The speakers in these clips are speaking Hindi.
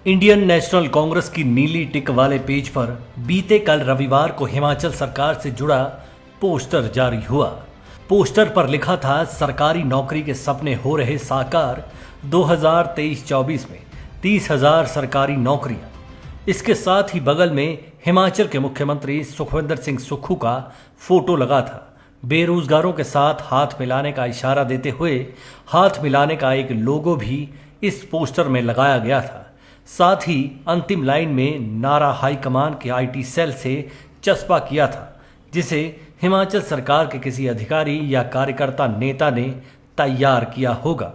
इंडियन नेशनल कांग्रेस की नीली टिक वाले पेज पर बीते कल रविवार को हिमाचल सरकार से जुड़ा पोस्टर जारी हुआ। पोस्टर पर लिखा था, सरकारी नौकरी के सपने हो रहे साकार, 2023-24 में 30,000 सरकारी नौकरियां। इसके साथ ही बगल में हिमाचल के मुख्यमंत्री सुखविंदर सिंह सुक्खू का फोटो लगा था। बेरोजगारों के साथ हाथ मिलाने का इशारा देते हुए हाथ मिलाने का एक लोगो भी इस पोस्टर में लगाया गया था। साथ ही अंतिम लाइन में नारा हाईकमान के आईटी सेल से चस्पा किया था, जिसे हिमाचल सरकार के किसी अधिकारी या कार्यकर्ता नेता ने तैयार किया होगा।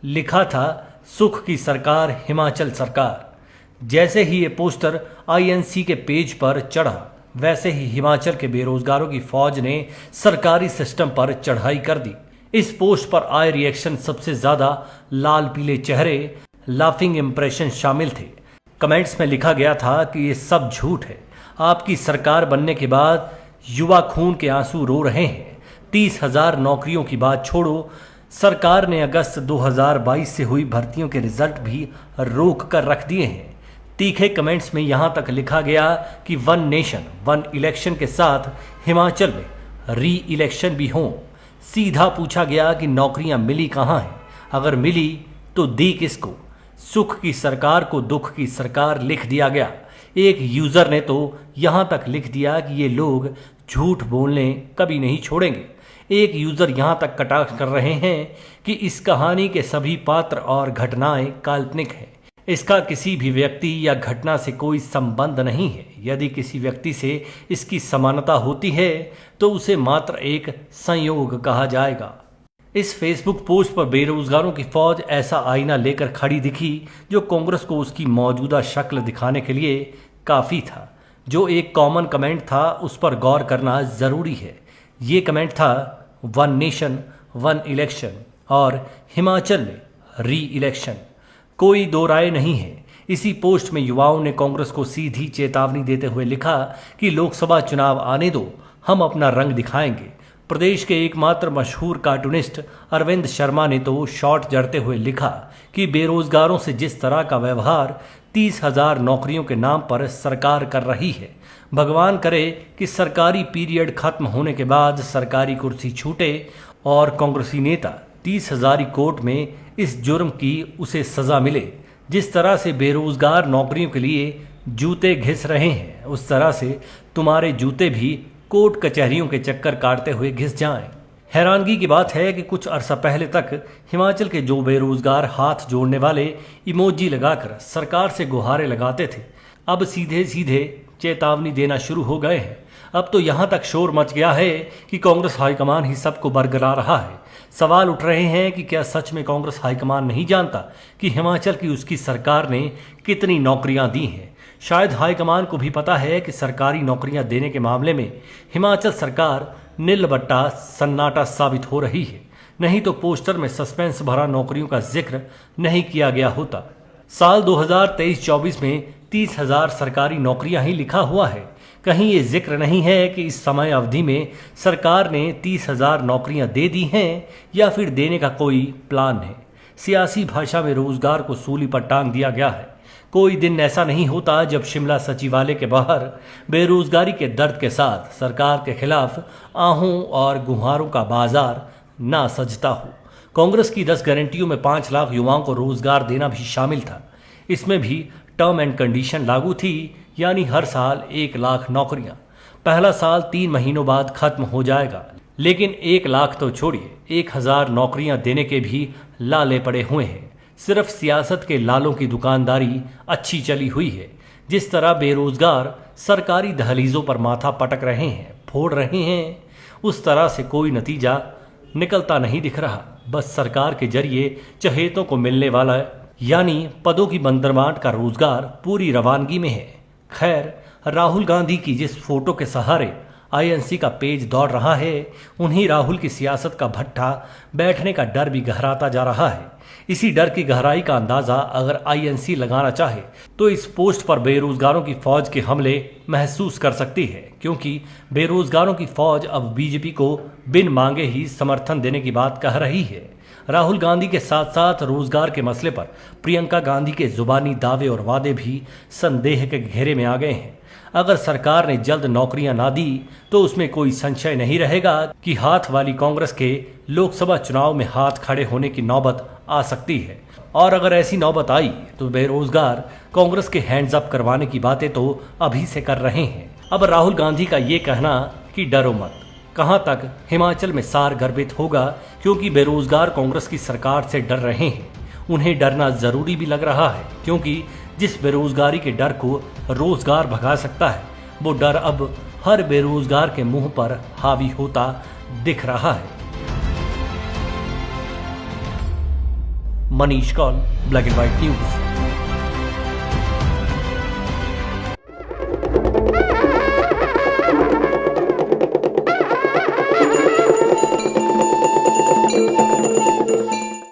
लिखा था, सुख की सरकार हिमाचल सरकार। जैसे ही ये पोस्टर आईएनसी के पेज पर चढ़ा, वैसे ही हिमाचल के बेरोजगारों की फौज ने सरकारी सिस्टम पर चढ़ाई कर दी। इस पोस्ट पर आए रिएक्शन सबसे ज्यादा लाल पीले चेहरे, लाफिंग इंप्रेशन शामिल थे। कमेंट्स में लिखा गया था कि ये सब झूठ है। आपकी सरकार बनने के बाद युवा खून के आंसू रो रहे हैं। 30,000 नौकरियों की बात छोड़ो, सरकार ने अगस्त 2022 से हुई भर्तियों के रिजल्ट भी रोक कर रख दिए हैं। तीखे कमेंट्स में यहां तक लिखा गया कि वन नेशन वन इलेक्शन के साथ हिमाचल में री इलेक्शन भी हो। सीधा पूछा गया कि नौकरियां मिली कहां हैं, अगर मिली तो दी किसको। सुख की सरकार को दुख की सरकार लिख दिया गया। एक यूजर ने तो यहां तक लिख दिया कि ये लोग झूठ बोलने कभी नहीं छोड़ेंगे। एक यूजर यहां तक कटाक्ष कर रहे हैं कि इस कहानी के सभी पात्र और घटनाएं काल्पनिक हैं। इसका किसी भी व्यक्ति या घटना से कोई संबंध नहीं है। यदि किसी व्यक्ति से इसकी समानता होती है तो उसे मात्र एक संयोग कहा जाएगा। इस फेसबुक पोस्ट पर बेरोजगारों की फौज ऐसा आईना लेकर खड़ी दिखी जो कांग्रेस को उसकी मौजूदा शक्ल दिखाने के लिए काफी था। जो एक कॉमन कमेंट था, उस पर गौर करना जरूरी है। ये कमेंट था, वन नेशन वन इलेक्शन और हिमाचल में री इलेक्शन। कोई दो राय नहीं है। इसी पोस्ट में युवाओं ने कांग्रेस को सीधी चेतावनी देते हुए लिखा कि लोकसभा चुनाव आने दो, हम अपना रंग दिखाएंगे। प्रदेश के एकमात्र मशहूर कार्टूनिस्ट अरविंद शर्मा ने तो शॉट जड़ते हुए लिखा कि बेरोजगारों से जिस तरह का व्यवहार 30,000 नौकरियों के नाम पर सरकार कर रही है, भगवान करे कि सरकारी पीरियड खत्म होने के बाद सरकारी कुर्सी छूटे और कांग्रेसी नेता 30,000 कोर्ट में इस जुर्म की उसे सजा मिले। जिस तरह से बेरोजगार नौकरियों के लिए जूते घिस रहे हैं, उस तरह से तुम्हारे जूते भी कोर्ट कचहरियों के चक्कर काटते हुए घिस जाएं। हैरानगी की बात है कि कुछ अरसा पहले तक हिमाचल के जो बेरोजगार हाथ जोड़ने वाले इमोजी लगाकर सरकार से गुहारे लगाते थे, अब सीधे सीधे चेतावनी देना शुरू हो गए हैं। अब तो यहां तक शोर मच गया है कि कांग्रेस हाईकमान ही सबको बरगला रहा है। सवाल उठ रहे हैं कि क्या सच में कांग्रेस हाईकमान नहीं जानता कि हिमाचल की उसकी सरकार ने कितनी नौकरियां दी हैं। शायद हाईकमान को भी पता है कि सरकारी नौकरियां देने के मामले में हिमाचल सरकार नीलबट्टा सन्नाटा साबित हो रही है। नहीं तो पोस्टर में सस्पेंस भरा नौकरियों का जिक्र नहीं किया गया होता। साल 2023-24 में 30,000 सरकारी नौकरियां ही लिखा हुआ है। कहीं ये जिक्र नहीं है कि इस समय अवधि में सरकार ने 30,000 नौकरियां दे दी हैं या फिर देने का कोई प्लान है। सियासी भाषा में रोजगार को सूली पर टांग दिया गया है। कोई दिन ऐसा नहीं होता जब शिमला सचिवालय के बाहर बेरोजगारी के दर्द के साथ सरकार के खिलाफ आहों और गुहारों का बाजार ना सजता हो। कांग्रेस की 10 गारंटियों में 5 लाख युवाओं को रोजगार देना भी शामिल था। इसमें भी टर्म एंड कंडीशन लागू थी, यानी हर साल 1 लाख नौकरियां। पहला साल 3 महीनों बाद खत्म हो जाएगा, लेकिन 1 लाख तो छोड़िए, 1,000 नौकरियां देने के भी लाले पड़े हुए हैं। सिर्फ सियासत के लालों की दुकानदारी अच्छी चली हुई है। जिस तरह बेरोजगार सरकारी दहलीजों पर माथा पटक रहे हैं, फोड़ रहे हैं, उस तरह से कोई नतीजा निकलता नहीं दिख रहा। बस सरकार के जरिए चहेतों को मिलने वाला यानी पदों की बंदरबांट का रोजगार पूरी रवानगी में है। खैर, राहुल गांधी की जिस फोटो के सहारे आईएनसी का पेज दौड़ रहा है, उन्हीं राहुल की सियासत का भट्ठा बैठने का डर भी गहराता जा रहा है। इसी डर की गहराई का अंदाजा अगर आईएनसी लगाना चाहे तो इस पोस्ट पर बेरोजगारों की फौज के हमले महसूस कर सकती है, क्योंकि बेरोजगारों की फौज अब बीजेपी को बिन मांगे ही समर्थन देने की बात कह रही है। राहुल गांधी के साथ साथ रोजगार के मसले पर प्रियंका गांधी के जुबानी दावे और वादे भी संदेह के घेरे में आ गए हैं। अगर सरकार ने जल्द नौकरियां ना दी तो उसमें कोई संशय नहीं रहेगा कि हाथ वाली कांग्रेस के लोकसभा चुनाव में हाथ खड़े होने की नौबत आ सकती है। और अगर ऐसी नौबत आई तो बेरोजगार कांग्रेस के हैंड्स अप करवाने की बातें तो अभी से कर रहे हैं। अब राहुल गांधी का ये कहना कि डरो मत, कहां तक हिमाचल में सार गर्भित होगा, क्योंकि बेरोजगार कांग्रेस की सरकार से डर रहे हैं। उन्हें डरना जरूरी भी लग रहा है, क्योंकि जिस बेरोजगारी के डर को रोजगार भगा सकता है, वो डर अब हर बेरोजगार के मुंह पर हावी होता दिख रहा है। Manish Kaul, black and white news.